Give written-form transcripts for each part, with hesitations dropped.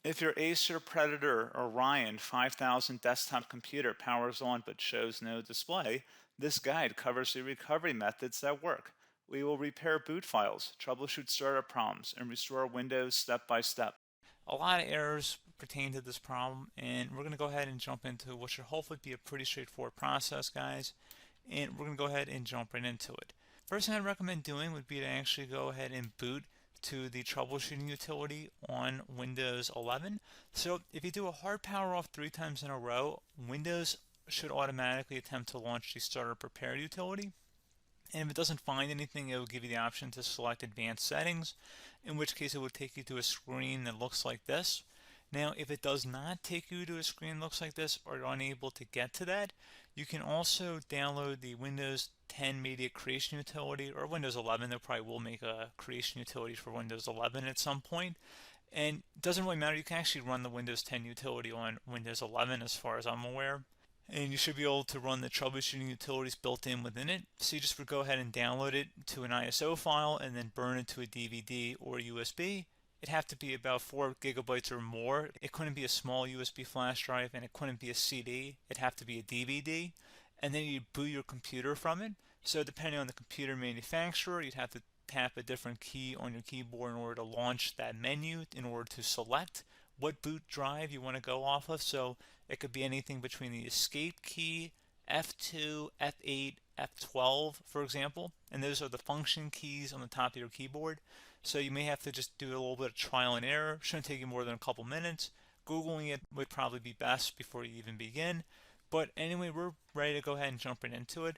If your Acer Predator Orion 5000 desktop computer powers on but shows no display, this guide covers the recovery methods that work. We will repair boot files, troubleshoot startup problems, and restore Windows step by step. A lot of errors pertain to this problem, and we're going to go ahead and jump into what should hopefully be a pretty straightforward process, guys. And we're going to go ahead and jump right into it. First thing I'd recommend doing would be to actually go ahead and boot to the troubleshooting utility on Windows 11. So if you do a hard power off 3 times in a row, Windows should automatically attempt to launch the startup prepare utility. And if it doesn't find anything, it will give you the option to select advanced settings, in which case it will take you to a screen that looks like this. Now, if it does not take you to a screen that looks like this, or you're unable to get to that, you can also download the Windows 10 Media Creation Utility, or Windows 11. They probably will make a creation utility for Windows 11 at some point. And it doesn't really matter, you can actually run the Windows 10 utility on Windows 11 as far as I'm aware. And you should be able to run the troubleshooting utilities built in within it. So you just would go ahead and download it to an ISO file and then burn it to a DVD or USB. It'd have to be about 4 gigabytes or more. It couldn't be a small USB flash drive, and it couldn't be a CD. It'd have to be a DVD. And then you'd boot your computer from it. So depending on the computer manufacturer, you'd have to tap a different key on your keyboard in order to launch that menu, in order to select what boot drive you want to go off of. So it could be anything between the escape key, F2, F8, F12, for example, and those are the function keys on the top of your keyboard. So you may have to just do a little bit of trial and error. Shouldn't take you more than a couple minutes. Googling it would probably be best before you even begin. But anyway, we're ready to go ahead and jump right into it.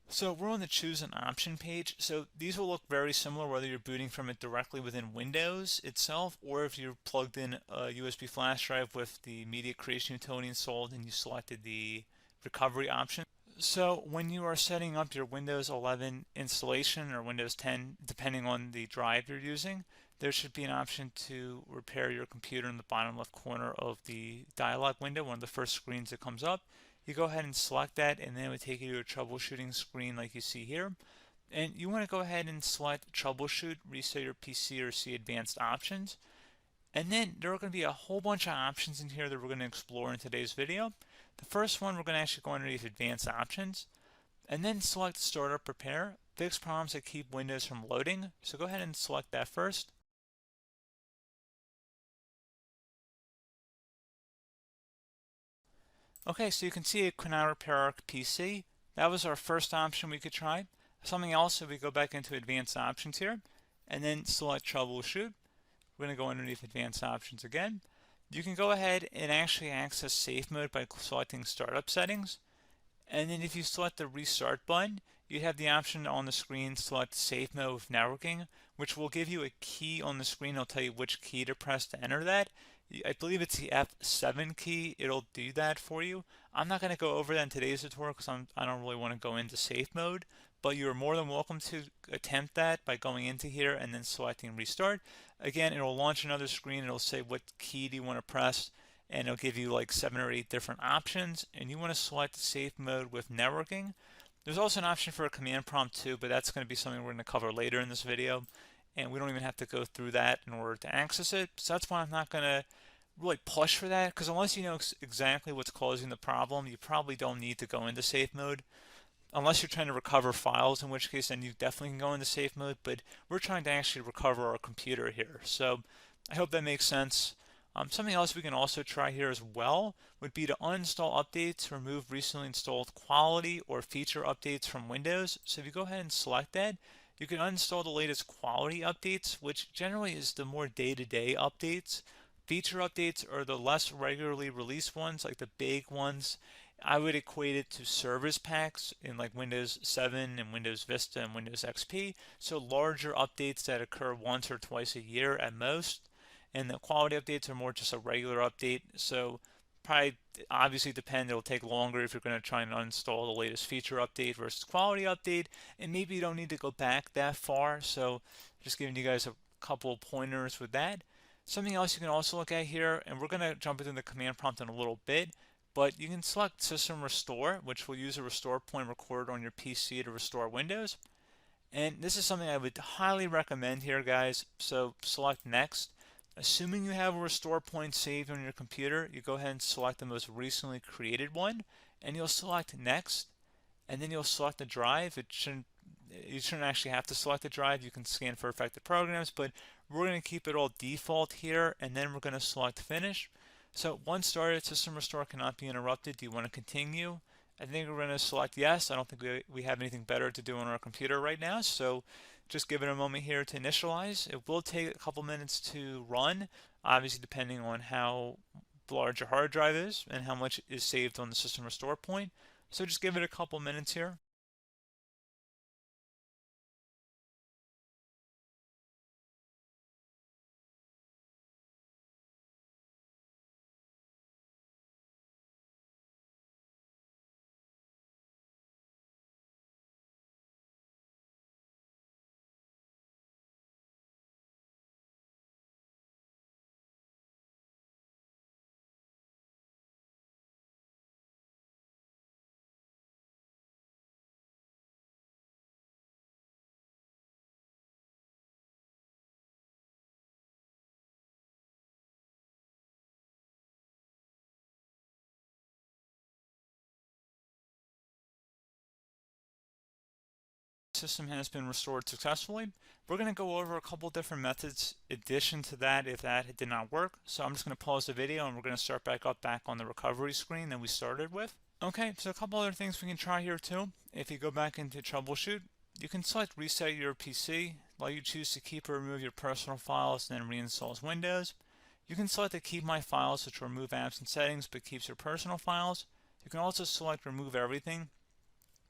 So we're on the choose an option page. So these will look very similar whether you're booting from it directly within Windows itself, or if you're plugged in a USB flash drive with the media creation utility installed and you selected the recovery option. So when you are setting up your Windows 11 installation or Windows 10, depending on the drive you're using, there should be an option to repair your computer in the bottom left corner of the dialog window, one of the first screens that comes up. You go ahead and select that, and then it would take you to a troubleshooting screen like you see here. And you want to go ahead and select troubleshoot, reset your PC, or see advanced options. And then there are going to be a whole bunch of options in here that we're going to explore in today's video. The first one, we're going to actually go underneath advanced options and then select startup prepare, fix problems that keep Windows from loading. So go ahead and select that first. Okay, so you can see it could not repair our PC. That was our first option we could try. Something else, if we go back into advanced options here and then select troubleshoot, we're going to go underneath advanced options again. You can go ahead and actually access safe mode by selecting startup settings. And then if you select the restart button, you have the option on the screen select safe mode with networking, which will give you a key on the screen. It'll tell you which key to press to enter that. I believe it's the F7 key. It'll do that for you. I'm not going to go over that in today's tutorial because I don't really want to go into safe mode, but you're more than welcome to attempt that by going into here and then selecting restart. Again, it'll launch another screen. It'll say what key do you want to press, and it'll give you like 7 or 8 different options, and you want to select safe mode with networking. There's also an option for a command prompt too, but that's going to be something we're going to cover later in this video, and we don't even have to go through that in order to access it. So that's why I'm not going to really push for that, because unless you know exactly what's causing the problem, you probably don't need to go into safe mode. Unless you're trying to recover files, in which case then you definitely can go into safe mode, but we're trying to actually recover our computer here. So I hope that makes sense. Something else we can also try here as well would be to uninstall updates, remove recently installed quality or feature updates from Windows. So if you go ahead and select that, you can uninstall the latest quality updates, which generally is the more day-to-day updates. Feature updates are the less regularly released ones, like the big ones. I would equate it to service packs in like Windows 7 and Windows Vista and Windows XP. So larger updates that occur once or twice a year at most. And the quality updates are more just a regular update. So probably obviously depend, it'll take longer if you're going to try and uninstall the latest feature update versus quality update. And maybe you don't need to go back that far. So just giving you guys a couple of pointers with that. Something else you can also look at here, and we're going to jump into the command prompt in a little bit, but you can select System Restore, which will use a restore point recorded on your PC to restore Windows. And this is something I would highly recommend here, guys. So select Next. Assuming you have a restore point saved on your computer, you go ahead and select the most recently created one, and you'll select next, and then you'll select the drive. You shouldn't actually have to select the drive. You can scan for affected programs, but we're going to keep it all default here, and then we're going to select finish. So once started, system restore cannot be interrupted. Do you want to continue? I think we're going to select yes. I don't think we have anything better to do on our computer right now, so just give it a moment here to initialize. It will take a couple minutes to run, obviously depending on how large your hard drive is and how much is saved on the system restore point. So just give it a couple minutes here. System has been restored successfully. We're going to go over a couple different methods in addition to that if that did not work. So I'm just going to pause the video and we're going to start back on the recovery screen that we started with. Okay, so a couple other things we can try here too. If you go back into troubleshoot, you can select reset your PC, while you choose to keep or remove your personal files and then reinstalls Windows. You can select to keep my files, which will remove apps and settings but keeps your personal files. You can also select remove everything,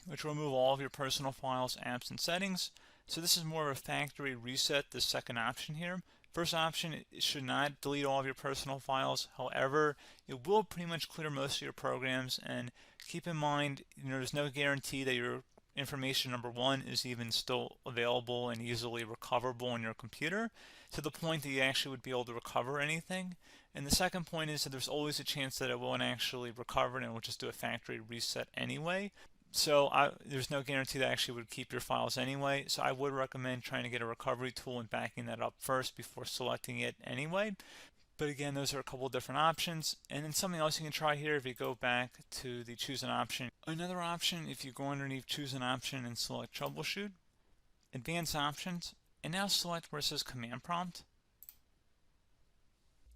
which will remove all of your personal files, apps, and settings. So this is more of a factory reset, the second option here. First option, it should not delete all of your personal files. However, it will pretty much clear most of your programs, and keep in mind, there's no guarantee that your information, number one, is even still available and easily recoverable on your computer to the point that you actually would be able to recover anything. And the second point is that there's always a chance that it won't actually recover and it will just do a factory reset anyway. So there's no guarantee that actually would keep your files anyway. So I would recommend trying to get a recovery tool and backing that up first before selecting it anyway. But again, those are a couple different options. And then something else you can try here if you go back to the choose an option. Another option, if you go underneath choose an option and select troubleshoot, advanced options, and now select where it says command prompt.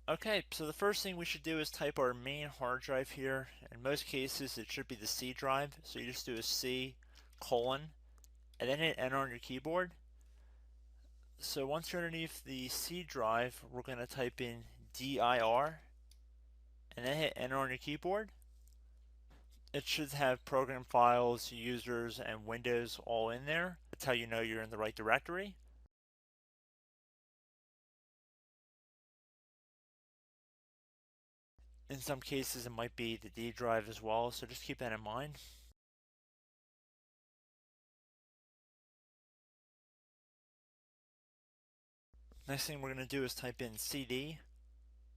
Okay, so the first thing we should do is type our main hard drive here. In most cases, it should be the C drive. So you just do a C colon and then hit enter on your keyboard. So once you're underneath the C drive, we're going to type in dir and then hit enter on your keyboard. It should have program files, users, and Windows all in there. That's how you know you're in the right directory. In some cases, it might be the D drive as well, so just keep that in mind. Next thing we're going to do is type in cd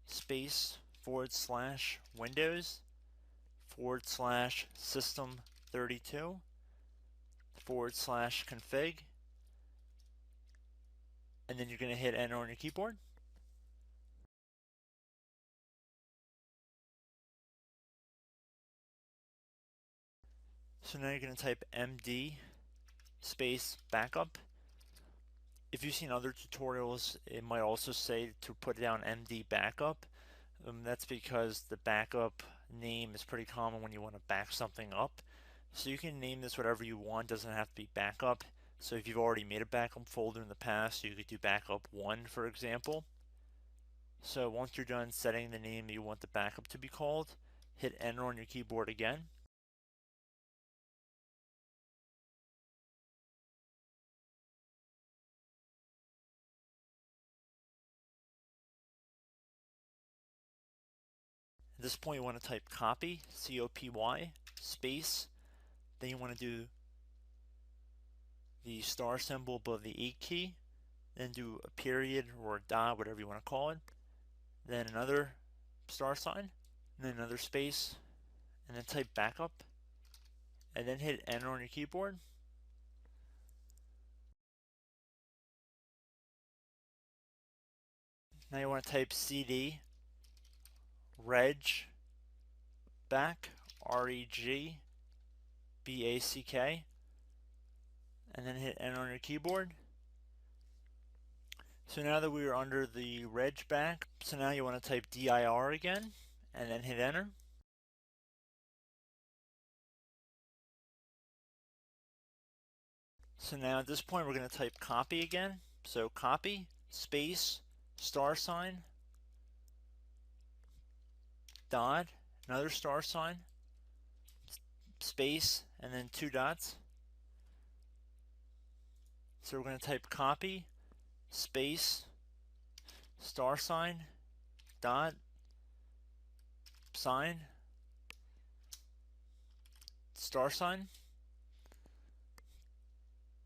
space / Windows / system 32 / config, and then you're going to hit enter on your keyboard. So now you're going to type md space backup. If you've seen other tutorials, it might also say to put down md backup. That's because the backup name is pretty common when you want to back something up. So you can name this whatever you want, doesn't have to be backup. So if you've already made a backup folder in the past, you could do backup 1, for example. So once you're done setting the name you want the backup to be called, hit enter on your keyboard again. At this point, you want to type copy, C-O-P-Y, space. Then you want to do the star symbol above the 8 key. Then do a period or a dot, whatever you want to call it. Then another star sign, and then another space, and then type backup. And then hit enter on your keyboard. Now you want to type cd reg back, REGBACK, and then hit enter on your keyboard. So now that we are under the reg back, so now you want to type dir again, and then hit enter. So now at this point we're going to type copy again. So copy, space, $, dot, another $, space, and then 2 dots. So we're going to type copy, space, $, dot, sign, $,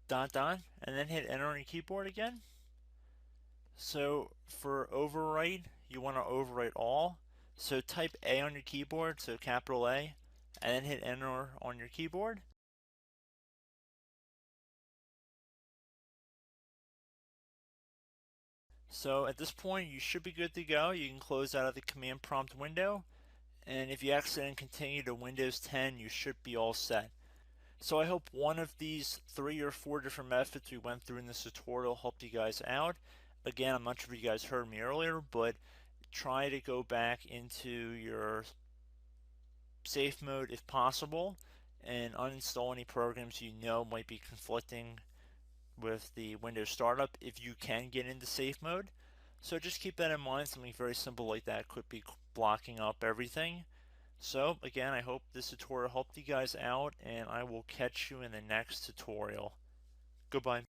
dot, dot, and then hit enter on your keyboard again. So for overwrite, you want to overwrite all. So type A on your keyboard, so capital A, and then hit enter on your keyboard. So at this point, you should be good to go. You can close out of the command prompt window, and if you accidentally continue to Windows 10, you should be all set. So I hope one of these 3 or 4 different methods we went through in this tutorial helped you guys out. Again, I'm not sure if you guys heard me earlier, but try to go back into your safe mode if possible and uninstall any programs you know might be conflicting with the Windows startup if you can get into safe mode. So just keep that in mind. Something very simple like that could be blocking up everything. So again, I hope this tutorial helped you guys out, and I will catch you in the next tutorial. Goodbye.